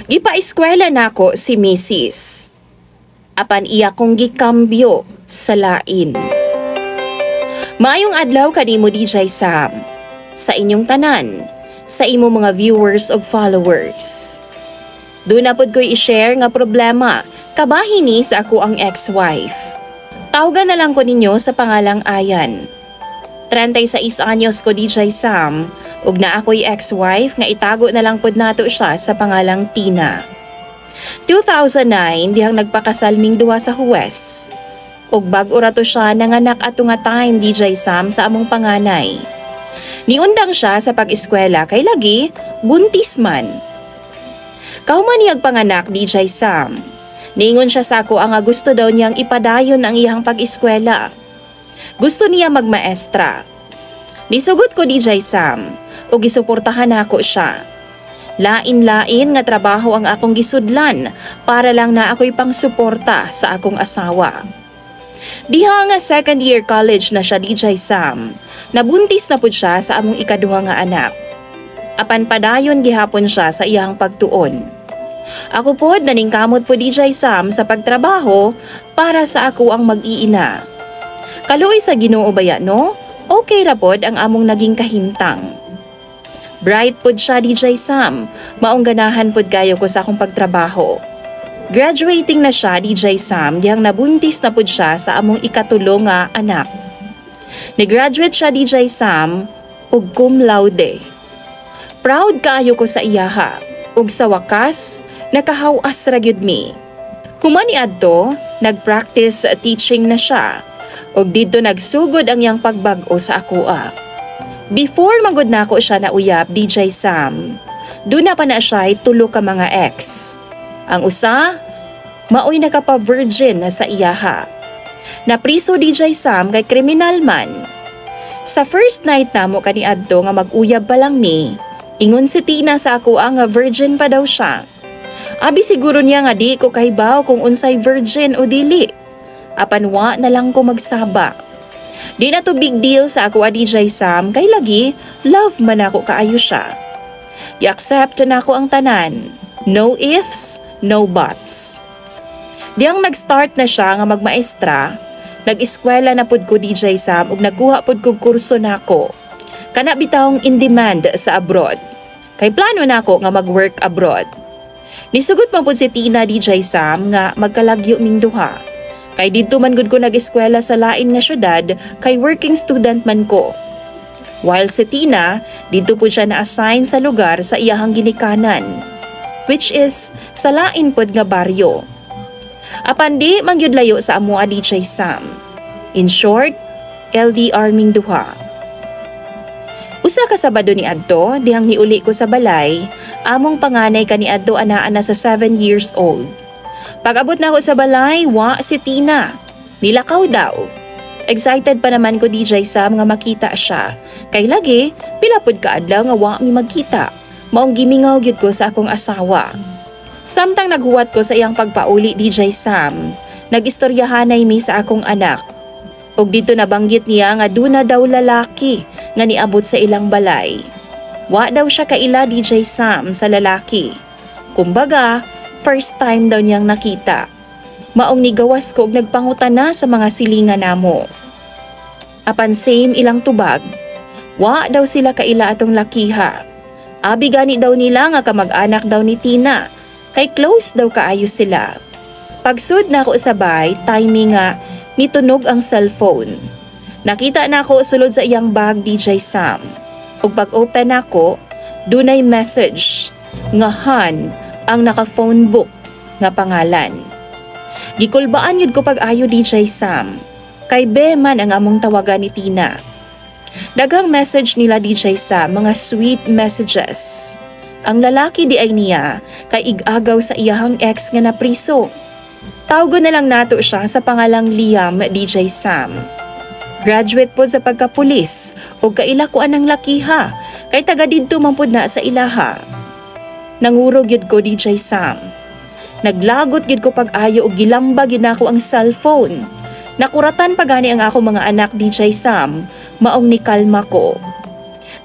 Gipa-eskwela nako si Mrs. Apan iya kong gikambyo sa lain. Maayong adlaw kanimo DJ Sam. Sa inyong tanan, sa imo mga viewers of followers. Doon na pod ko'y i-share nga problema kabahin ni sa ako ang ex-wife. Tawagan na lang ko ninyo sa pangalang Ayan. 36 anyos ko DJ Sam ug na ako'y ex-wife nga itago na lang pod nato siya sa pangalang Tina. 2009 dihang nagpakasal ming duwa sa Huwes. Ug bag-o ra to siya nanganak ato nga time DJ Sam sa among panganay. Niundang siya sa pag-eskwela kay lagi buntis man. Kauman niyag panganak DJ Sam. Niingon siya sa ako ang gusto daw niyang ipadayon ang iyang pag-eskwela. Gusto niya magmaestra. Nisugot ko DJ Sam ug gisuportahan ako siya. Lain-lain nga trabaho ang akong gisudlan para lang na ako'y pangsuporta sa akong asawa. Diha nga second year college na siya DJ Sam. Nabuntis na pud siya sa among ikaduha nga anak. Apan padayon gihapon siya sa iyang pagtuon. Ako pod naningkamot po DJ Sam sa pagtrabaho para sa ako ang mag-iina. Kaluoy sa Ginoo baya no? Okay ra pod ang among naging kahimtang. Bright pod siya DJ Sam, maong ganahan pod kayo ko sa akong pagtrabaho. Graduating na siya DJ Sam dihang nabuntis na pod siya sa among ikatulo nga anak. Ni-graduate siya DJ Sam ug cum laude. Proud kaayo ko sa iyaha ug sa wakas nakahawas ra gyud mi. Humani adto, nag-practice teaching na siya ug didto nagsugod ang iyang pagbag-o sa akoa. Before magud nako siya nauyab DJ Sam, doon na pa na siya tulo ka mga ex. Ang usa, maoy nakapa-virgin na sa iyaha. Napriso DJ Sam kay kriminal man. Sa first night namo kaniadto nga mag-uyab pa lang ni, ingon si Tina sa ako ang virgin pa daw siya. Abi siguro niya nga di ko kahibaw kung unsay virgin o dili. Apan wa na lang ko magsaba. Di na to big deal sa ako DJ Sam kay lagi love man ako kaayo siya. I-accept na ako ang tanan. No ifs, no buts. Diyang nag-start na siya nga magmaestra, nag-eskwela na pud ko DJ Sam ug nagkuha pud ko kurso nako. Kana bitawng in demand sa abroad. Kay plano nako nga mag-work abroad. Nisugot man pud si Tina DJ Sam nga magkalagyo ming duha. Kay didto man gud ko nag-eskwela sa lain nga syudad kay working student man ko. While si Tina, didto pud siya na-assign sa lugar sa iyahang ginikanan, which is sa lain pud nga baryo. Apan di mangyud layo sa amoa DJ Sam. In short, LDR ming duha. Usa ka Sabado ni adto dihang niuli ko sa balay, among panganay kaniadto anaa na sa 7 years old. Pag-abot na ako sa balay, wa si Tina. Nilakaw daw. Excited pa naman ko DJ Sam nga makita siya. Kay lagi, pilapod ka adlaw nga wa mi magkita. Maong gimingaw gyud ko sa akong asawa. Samtang naghuwat ko sa iyang pagpauli DJ Sam, nag-istoryahanay mi sa akong anak. Ug dito nabanggit niya nga duna daw lalaki nga niabot sa ilang balay. Wa daw siya kaila DJ Sam sa lalaki. Kumbaga, first time daw niyang nakita. Maong nigawas ko og nagpangutana sa mga silingan namo. Apan same ilang tubag, wa daw sila kaila atong lakiha. Abi gani daw nila nga kamag-anak daw ni Tina. Kay close daw kaayo sila. Pagsud na ako sabay, timing nga nitunog ang cellphone. Nakita na ako sulod sa iyang bag DJ Sam. Ug pag-open ako, dunay message nga Han ang naka-phone book nga pangalan. Gikulbaan yun ko pag-ayo DJ Sam. Kay Beman ang among tawagan ni Tina. Daghang message nila DJ Sam, mga sweet messages. Ang lalaki di ay niya kay ig-agaw sa iyahang ex nga napriso. Tawgon na lang nato siya sa pangalang Liam DJ Sam. Graduate po sa pagkapulis o kailakuan ng lakiha kay taga didto man pud na sa ilaha. Nangurog yun ko DJ Sam. Naglagot gid ko pag-ayo og gilamba gid nako ang cellphone. Nakuratan pa gani ang ako mga anak DJ Sam, maong ni kalma ko.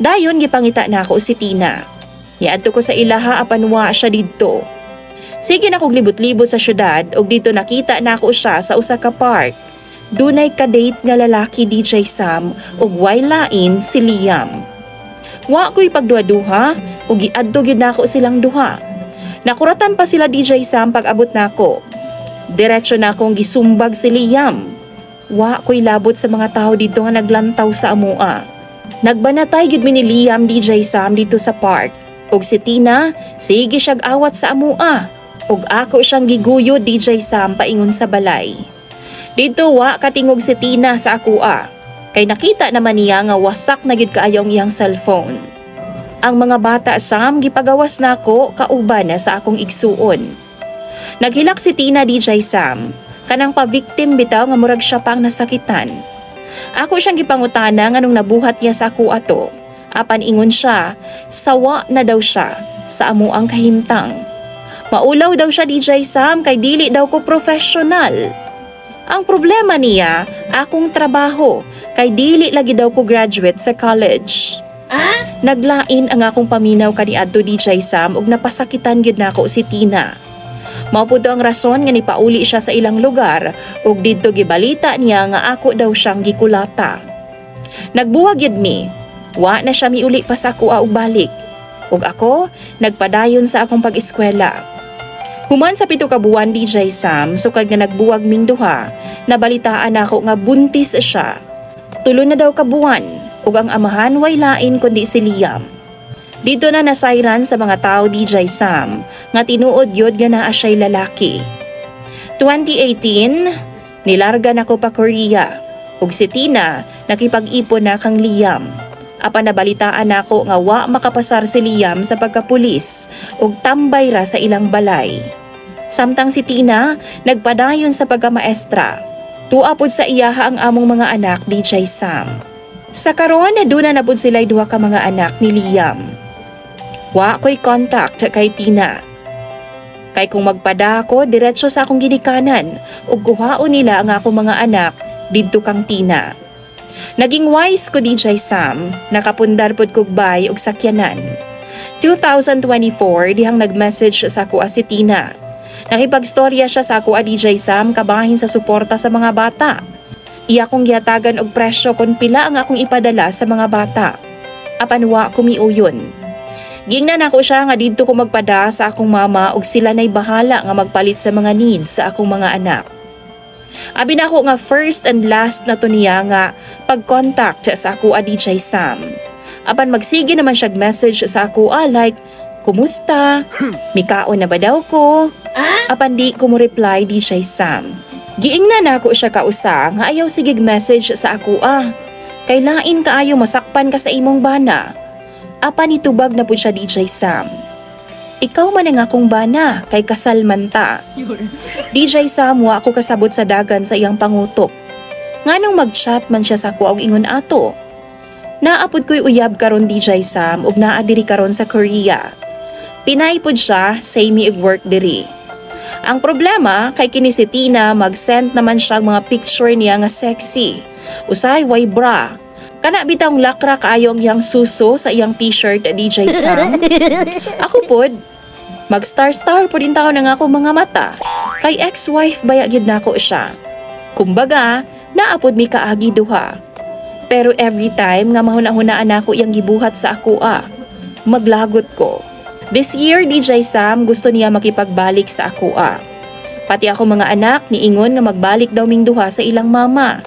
Dayon gipangita na ako si Tina. Niadto ko sa ilaha apan wa siya didto. Sige na kog libot-libot sa syudad ug dito nakita na ako siya sa usa ka park. Dunay ka-date nga lalaki DJ Sam ug waylain si Liam. Wa ko'y pagduha-duha ug giadto gyud nako silang duha. Nakuratan pa sila DJ Sam pag abot nako. Diretso na akong gisumbag si Liam. Wa ko'y labot sa mga tao dito nga naglantaw sa amua. Nagbanatay gyud mi ni Liam DJ Sam dito sa park. Ug si Tina, sige siyag awat sa amua. Ug ako siyang giguyo DJ Sam paingon sa balay. Dito wa katingog si Tina sa akua. Kay nakita naman niya nga wasak na gyud kaayo ang iyang cellphone. Ang mga bata Sam gipagawas nako kauban na sa akong igsuon. Naghilak si Tina DJ Sam. Kanang pa-victim bitaw nga murag siya pang nasakitan. Ako siyang gipangutana nga nung nabuhat niya sa ako ato. Apan ingon siya, sawa na daw siya sa amuang kahimtang. Maulaw daw siya DJ Sam kay dili daw ko professional. Ang problema niya, akong trabaho kay dili lagi daw ko graduate sa college. Naglain ang akong paminaw kaniadto DJ Sam ug napasakitan gyud nako si Tina. Mao pud ang rason nga nipauli siya sa ilang lugar ug didto gibalita niya nga ako daw siyang gikulata. Nagbuwag gyud mi. Wa na siya miuli pa sa ako og balik. Ug ako nagpadayon sa akong pag-eskwela. Human sa 7 ka buwan DJ Sam, sukad nga nagbuwag ming duha, nabalitaan ako nga buntis siya. 3 na daw ka buwan, ug ang amahan way lain kundi si Liam. Dito na nasayran sa mga tao DJ Sam, nga tinuod yod nga naa siya'y lalaki. 2018, nilarga nako pa Korea, ug si Tina nakipag-ipon na kang Liam. Apan nabalitaan nako nga wa makapasar si Liam sa pagkapulis ug tambay ra sa ilang balay. Samtang si Tina nagpadayon sa pagkamaestra. Tuapod sa iyaha ang among mga anak DJ Sam. Sa karon aduna na pud sila'y duha ka mga anak ni Liam. Wa ko'y contact kay Tina. Kay kung magpada ako diretso sa akong ginikanan ug kuhaon nila ang akong mga anak didto kang Tina. Naging wise ko DJ Sam, nakapundar pod kog bay og sakyanan. 2024 dihang nag-message sa ako si Tina. Nakipagstorya siya sa ako DJ Sam kabahin sa suporta sa mga bata. Iya kong gihatagan og presyo kon pila ang akong ipadala sa mga bata. Apan wa ko miuyon. Gingnan ako siya nga didto ko magpada sa akong mama ug sila nay bahala nga magpalit sa mga needs sa akong mga anak. Abi na ako nga first and last na to niya nga pag-contact sa ako DJ Sam. Apan magsige naman siya message sa ako like, kumusta? Mikaon na ba daw ko? Apan di ko mo reply DJ Sam. Giingnan na ako siya kausa nga ayaw sigig message sa ako Kay lain kaayo masakpan ka sa imong bana. Apan itubag na po siya DJ Sam. Ikaw man ang akong bana, kay kasal man ta. DJ Sam, wa ako kasabot sa dagan sa iyang pangutok. Nganong mag-chat man siya sa ako og ingon ato. Naapod ko'y uyab karon DJ Sam ug naa diri karon sa Korea. Pinay pod siya, say mi og work diri. Ang problema kay kini si Tina mag-send naman siya mga picture niya nga sexy. Usay way bra. Kana bitang lakra kaayo ang iyang suso sa iyang t-shirt DJ Sam. Ako pod, mag-star-star po din tao ng ako mga mata. Kay ex-wife baya gyud nako siya. Kumbaga, naapod mi kaagi duha. Pero every time nga mahuna-hunaan ako iyang gibuhat sa ako maglagot ko. This year DJ Sam gusto niya makipagbalik sa ako Pati ako mga anak niingon nga magbalik daw ming duha sa ilang mama.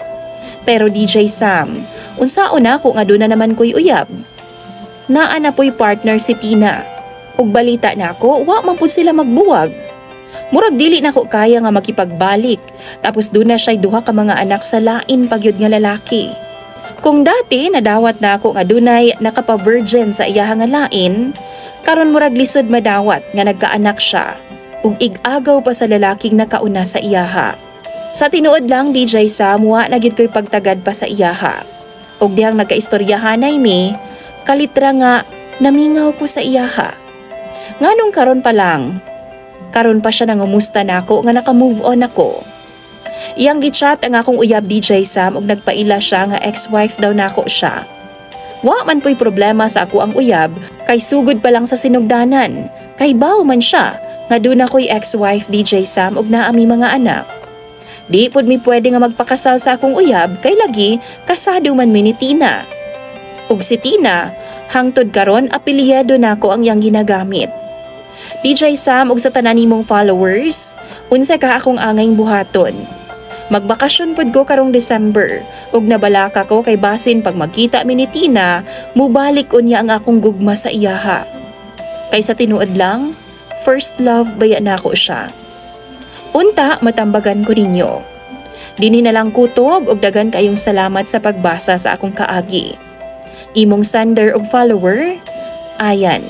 Pero DJ Sam, unsaon ako nga doon na naman ko'y uyab. Naa na po'y partner si Tina. Ug balita na ako, wa man po sila magbuwag. Murag dili na ko kaya nga makipagbalik. Tapos doon na siya'y duha ka mga anak sa lain pagyud nga lalaki. Kung dati nadawat na ako nga dunay nakapa-virgin sa iyaha nga lain, karon murag lisod madawat nga nagkaanak siya. Ug ig-agaw pa sa lalaking nakauna sa iyaha. Sa tinuod lang DJ Sam, wa na gyud ko'y pagtagad pa sa iyaha. Og dihang nagkaistoryahanay mi, kalitra nga namingaw ko sa iyaha. Nganong karon pa lang, karon pa siya nangumusta nako nga naka-move on ako. Iyang gichat ang akong uyab DJ Sam og nagpaila siya nga ex-wife daw nako siya. Wa man po'y problema sa ako ang uyab kay sugod pa lang sa sinugdanan. Kay baw man siya, Nga doon ako'y ex-wife DJ Sam ug naa mi mga anak. Di pod mi pwede nga magpakasal sa akong uyab kay lagi kasado man mi ni Tina. Ug si Tina, hangtod karon apelyado nako ang iyang ginagamit. DJ Sam ug sa tanan nimong followers, unsa ka akong angayng buhaton. Magbakasyon pod ko karong December ug nabalaka ko kay basin pag magkita mi ni Tina, mubalik unya ang akong gugma sa iyaha. Kay sa tinuod lang, first love baya nako siya. Unta matambagan ko ninyo. Dinhi na lang kutob ug dagan kayong salamat sa pagbasa sa akong kaagi. Imong sender ug follower, Ayan.